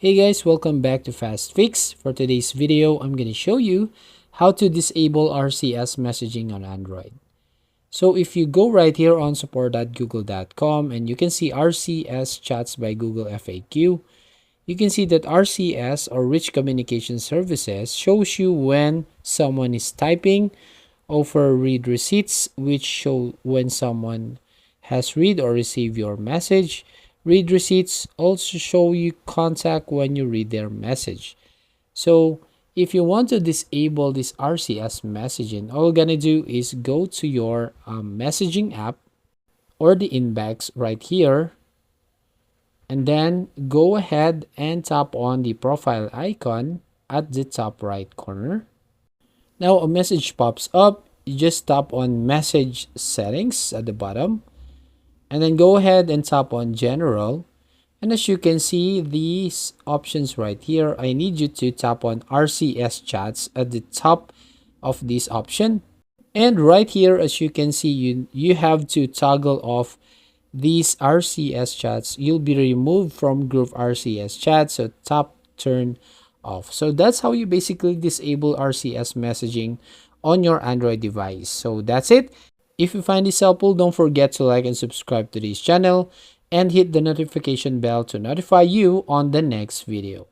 Hey guys, welcome back to Fast Fix. For today's video, I'm going to show you how to disable RCS messaging on Android. So if you go right here on support.google.com and you can see RCS chats by Google FAQ, you can see that RCS or Rich Communication Services shows you when someone is typing, offer read receipts, which show when someone has read or received your message. Read receipts also show you contact when you read their message. So if you want to disable this RCS messaging, all you're gonna do is go to your messaging app or the inbox right here, and then go ahead and tap on the profile icon at the top right corner. Now a message pops up. You just tap on message settings at the bottom, and then go ahead and tap on general. And as you can see these options right here, I need you to tap on RCS chats at the top of this option. And right here, as you can see, you have to toggle off these RCS chats. You'll be removed from group RCS chats, so tap turn off. So that's how you basically disable RCS messaging on your Android device. So that's it. If you find this helpful, don't forget to like and subscribe to this channel and hit the notification bell to notify you on the next video.